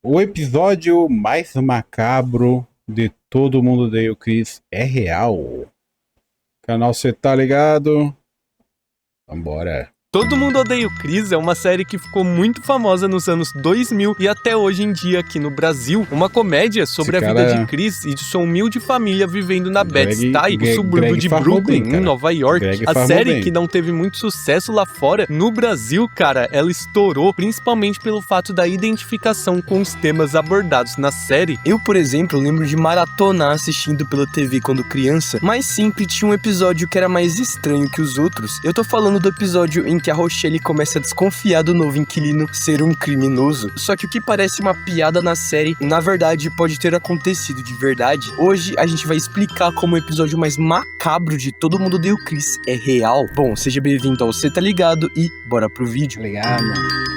O episódio mais macabro de Todo Mundo Odeia o Chris é real. Canal Cê Tá Ligado? Vambora. Todo Mundo Odeia o Chris é uma série que ficou muito famosa nos anos 2000 e até hoje em dia aqui no Brasil. Uma comédia sobre a vida de Chris e de sua humilde família vivendo na Bed-Stuy, o subúrbio de Brooklyn, em Nova York. A série, que não teve muito sucesso lá fora, no Brasil, cara, ela estourou, principalmente pelo fato da identificação com os temas abordados na série. Eu, por exemplo, lembro de maratonar assistindo pela TV quando criança, mas sempre tinha um episódio que era mais estranho que os outros. Eu tô falando do episódio em que a Rochelle começa a desconfiar do novo inquilino ser um criminoso. Só que o que parece uma piada na série, na verdade, pode ter acontecido de verdade. Hoje a gente vai explicar como o episódio mais macabro de Todo Mundo Odeia o Chris é real. Bom, seja bem-vindo ao Cê Tá Ligado e bora pro vídeo. Ligado, mano.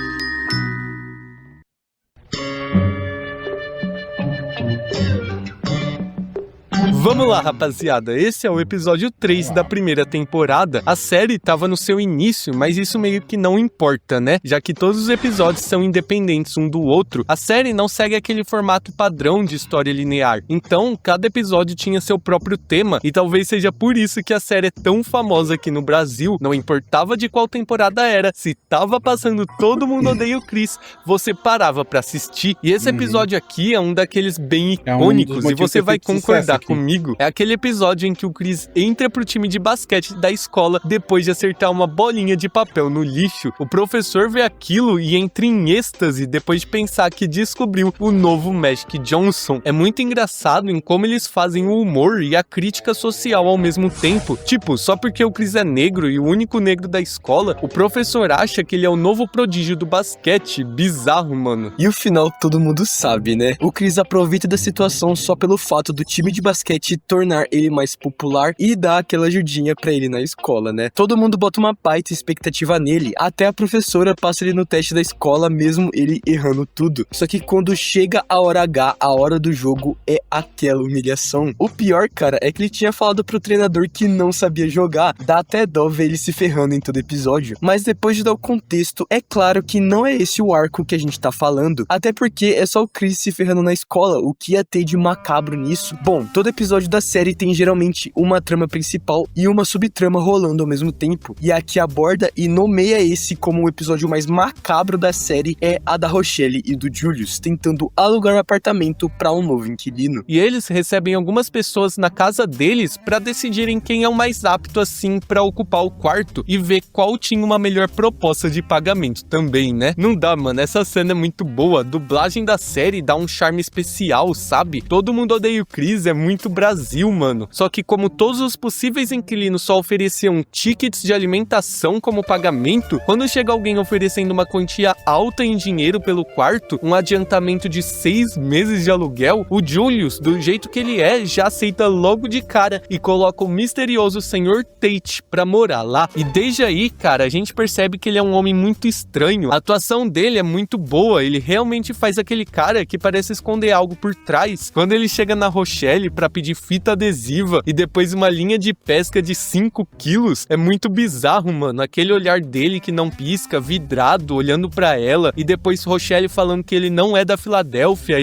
Vamos lá, rapaziada, esse é o episódio 3 da primeira temporada. A série tava no seu início, mas isso meio que não importa, né? Já que todos os episódios são independentes um do outro, a série não segue aquele formato padrão de história linear. Então, cada episódio tinha seu próprio tema, e talvez seja por isso que a série é tão famosa aqui no Brasil. Não importava de qual temporada era, se tava passando Todo Mundo Odeia o Chris, você parava pra assistir. E esse episódio aqui é um daqueles bem icônicos, e você vai concordar comigo. É aquele episódio em que o Chris entra pro time de basquete da escola depois de acertar uma bolinha de papel no lixo. O professor vê aquilo e entra em êxtase depois de pensar que descobriu o novo Magic Johnson. É muito engraçado em como eles fazem o humor e a crítica social ao mesmo tempo. Tipo, só porque o Chris é negro e o único negro da escola, o professor acha que ele é o novo prodígio do basquete. Bizarro, mano. E o final todo mundo sabe, né? O Chris aproveita da situação só pelo fato do time de basquete tornar ele mais popular e dar aquela ajudinha pra ele na escola, né? Todo mundo bota uma baita expectativa nele, até a professora passa ele no teste da escola, mesmo ele errando tudo. Só que quando chega a hora H, a hora do jogo, é aquela humilhação. O pior, cara, é que ele tinha falado pro treinador que não sabia jogar. Dá até dó ver ele se ferrando em todo episódio. Mas depois de dar o contexto, é claro que não é esse o arco que a gente tá falando. Até porque é só o Chris se ferrando na escola, o que ia ter de macabro nisso? Bom, todo episódio da série tem geralmente uma trama principal e uma subtrama rolando ao mesmo tempo. E a que aborda e nomeia esse como o episódio mais macabro da série é a da Rochelle e do Julius tentando alugar um apartamento para um novo inquilino. E eles recebem algumas pessoas na casa deles para decidirem quem é o mais apto assim para ocupar o quarto e ver qual tinha uma melhor proposta de pagamento também, né? Não dá, mano, essa cena é muito boa. A dublagem da série dá um charme especial, sabe? Todo Mundo Odeia o Chris é muito Brasil, mano. Só que como todos os possíveis inquilinos só ofereciam tickets de alimentação como pagamento, quando chega alguém oferecendo uma quantia alta em dinheiro pelo quarto, um adiantamento de 6 meses de aluguel, o Julius, do jeito que ele é, já aceita logo de cara e coloca o misterioso Sr. Tate pra morar lá. E desde aí, cara, a gente percebe que ele é um homem muito estranho. A atuação dele é muito boa, ele realmente faz aquele cara que parece esconder algo por trás. Quando ele chega na Rochelle pra pedir fita adesiva e depois uma linha de pesca de 5 quilos, é muito bizarro, mano. Aquele olhar dele que não pisca, vidrado, olhando pra ela, e depois Rochelle falando que ele não é da Filadélfia,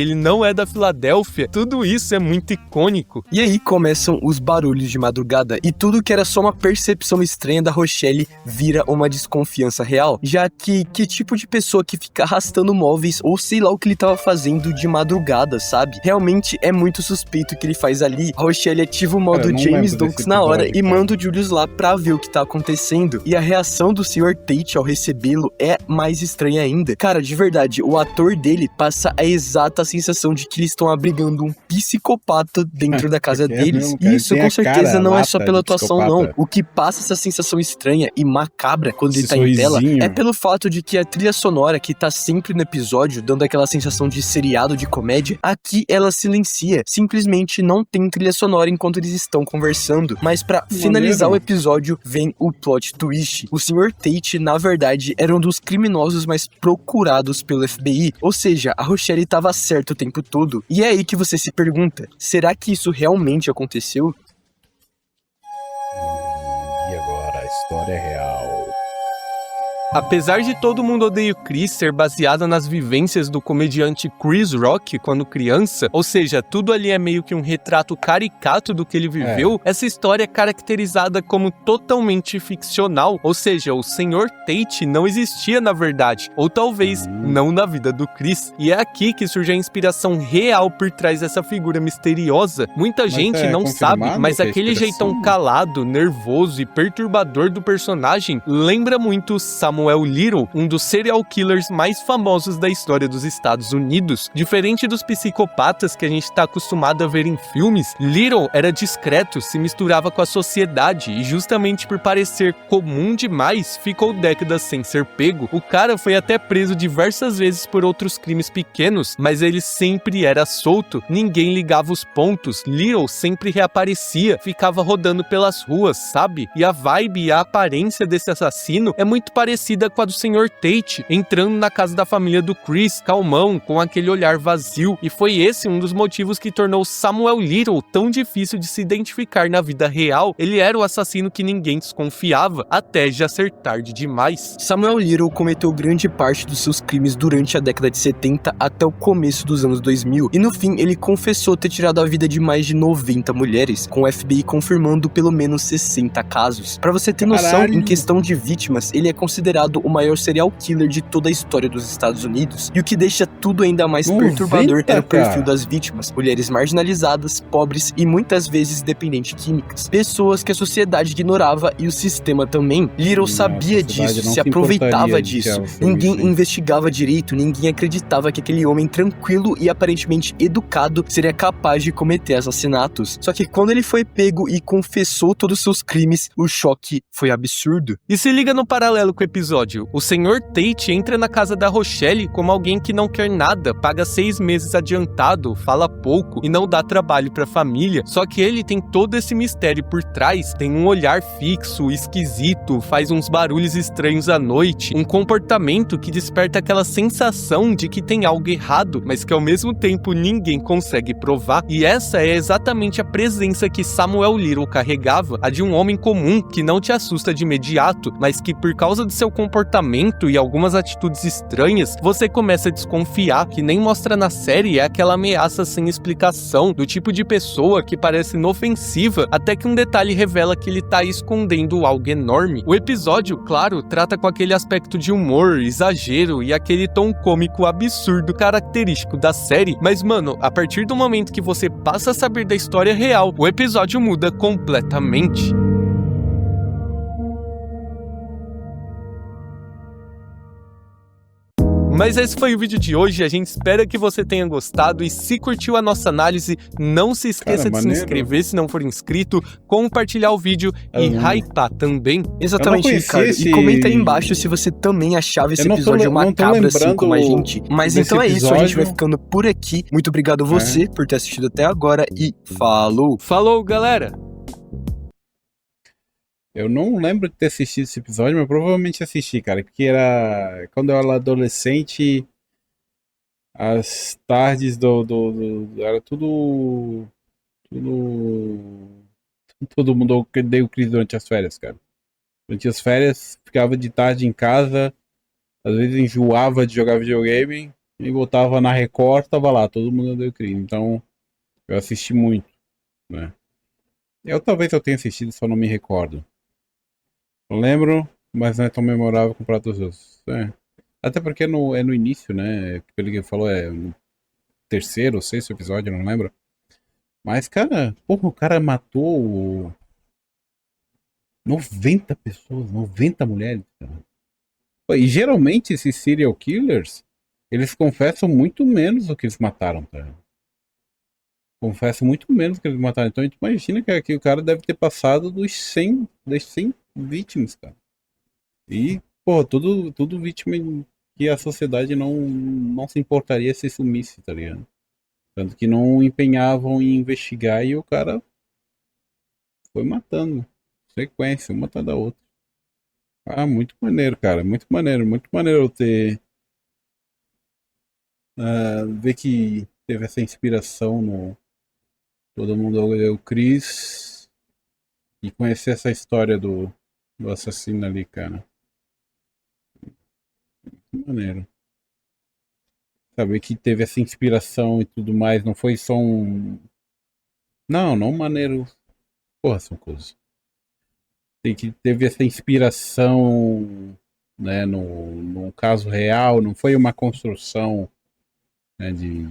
tudo isso é muito icônico. E aí começam os barulhos de madrugada e tudo que era só uma percepção estranha da Rochelle vira uma desconfiança real, já que tipo de pessoa que fica arrastando móveis ou sei lá o que ele tava fazendo de madrugada, sabe? Realmente é muito suspeito o que ele faz ali. A Rochelle ativa o modo James Dokes na hora e manda o Julius lá pra ver o que tá acontecendo. E a reação do Sr. Tate ao recebê-lo é mais estranha ainda. Cara, de verdade, o ator dele passa a exata sensação de que eles estão abrigando um psicopata dentro da casa deles. E isso com certeza não é só pela atuação, não. O que passa essa sensação estranha e macabra quando ele tá em tela é pelo fato de que a trilha sonora que tá sempre no episódio, dando aquela sensação de seriado de comédia, aqui ela silencia. Simplesmente não tem trilha sonora enquanto eles estão conversando. Mas pra finalizar o episódio, vem o plot twist. O Sr. Tate, na verdade, era um dos criminosos mais procurados pelo FBI. Ou seja, a Rochelle tava certa o tempo todo. E é aí que você se pergunta, será que isso realmente aconteceu? E agora, a história é real. Apesar de Todo Mundo Odeia o Chris ser baseada nas vivências do comediante Chris Rock quando criança, ou seja, tudo ali é meio que um retrato caricato do que ele viveu, essa história é caracterizada como totalmente ficcional, ou seja, o Sr. Tate não existia na verdade, ou talvez não na vida do Chris. E é aqui que surge a inspiração real por trás dessa figura misteriosa. Muita gente não sabe, mas aquele jeitão calado, nervoso e perturbador do personagem lembra muito Samuel Little, um dos serial killers mais famosos da história dos Estados Unidos. Diferente dos psicopatas que a gente está acostumado a ver em filmes, Little era discreto, se misturava com a sociedade e justamente por parecer comum demais, ficou décadas sem ser pego. O cara foi até preso diversas vezes por outros crimes pequenos, mas ele sempre era solto, ninguém ligava os pontos, Little sempre reaparecia, ficava rodando pelas ruas, sabe? E a vibe e a aparência desse assassino é muito parecida com a do Sr. Tate, entrando na casa da família do Chris, calmão, com aquele olhar vazio, e foi esse um dos motivos que tornou Samuel Little tão difícil de se identificar na vida real. Ele era o assassino que ninguém desconfiava, até já ser tarde demais. Samuel Little cometeu grande parte dos seus crimes durante a década de 70 até o começo dos anos 2000, e no fim ele confessou ter tirado a vida de mais de 90 mulheres, com o FBI confirmando pelo menos 60 casos. Pra você ter noção, em questão de vítimas, ele é considerado o maior serial killer de toda a história dos Estados Unidos, e o que deixa tudo ainda mais perturbador era o perfil das vítimas: mulheres marginalizadas, pobres e muitas vezes dependentes químicas, pessoas que a sociedade ignorava e o sistema também. Little sabia disso, se aproveitava disso, ninguém investigava direito, ninguém acreditava que aquele homem tranquilo e aparentemente educado seria capaz de cometer assassinatos. Só que quando ele foi pego e confessou todos os seus crimes, o choque foi absurdo. E se liga no paralelo com o episódio. O Sr. Tate entra na casa da Rochelle como alguém que não quer nada, paga 6 meses adiantado, fala pouco e não dá trabalho pra família. Só que ele tem todo esse mistério por trás, tem um olhar fixo, esquisito, faz uns barulhos estranhos à noite, um comportamento que desperta aquela sensação de que tem algo errado, mas que ao mesmo tempo ninguém consegue provar. E essa é exatamente a presença que Samuel Little carregava, a de um homem comum que não te assusta de imediato, mas que por causa de seu comportamento e algumas atitudes estranhas, você começa a desconfiar. Que nem mostra na série, é aquela ameaça sem explicação, do tipo de pessoa que parece inofensiva, até que um detalhe revela que ele tá escondendo algo enorme. O episódio, claro, trata com aquele aspecto de humor, exagero e aquele tom cômico absurdo característico da série, mas mano, a partir do momento que você passa a saber da história real, o episódio muda completamente. Mas esse foi o vídeo de hoje, a gente espera que você tenha gostado e se curtiu a nossa análise, não se esqueça de se inscrever se não for inscrito, compartilhar o vídeo e hypar também. Exatamente, Ricardo. E comenta aí embaixo se você também achava esse episódio macabro assim como a gente. Mas então é isso, a gente vai ficando por aqui. Muito obrigado a você por ter assistido até agora e falou! Falou, galera! Eu não lembro de ter assistido esse episódio, mas provavelmente assisti, cara. Porque era quando eu era adolescente, as tardes era tudo. Todo mundo deu crise durante as férias, cara. Durante as férias, ficava de tarde em casa, às vezes enjoava de jogar videogame e voltava na Record, tava lá, todo mundo deu crise. Então, eu assisti muito, né? Talvez eu tenha assistido, só não me recordo. Eu lembro, mas não é tão memorável comparado aos outros. Até porque é no início, né? Pelo que ele falou, é no terceiro ou sexto episódio, não lembro. Mas, cara, porra, o cara matou 90 pessoas, 90 mulheres, cara. E geralmente esses serial killers, eles confessam muito menos do que eles mataram, cara. Confessam muito menos do que eles mataram. Então a gente imagina que o cara deve ter passado das 100 vítimas, cara. E, pô, tudo vítima que a sociedade não se importaria se sumisse, tá ligado? Tanto que não empenhavam em investigar e o cara foi matando. Sequência, uma atrás da outra. Ah, muito maneiro, cara. Muito maneiro ter. Ver que teve essa inspiração no Todo Mundo Odeia o Chris. E conhecer essa história do assassino ali, cara. Maneiro. Saber que teve essa inspiração e tudo mais, não foi só um. Não maneiro. Porra, são coisas. Tem que teve essa inspiração, né, no caso real, não foi uma construção, né, de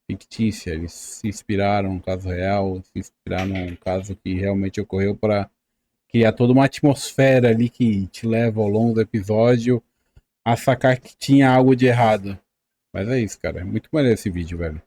fictícia. Eles se inspiraram no caso real, se inspiraram num caso que realmente ocorreu para criar toda uma atmosfera ali que te leva ao longo do episódio a sacar que tinha algo de errado. Mas é isso, cara. É muito maneiro esse vídeo, velho.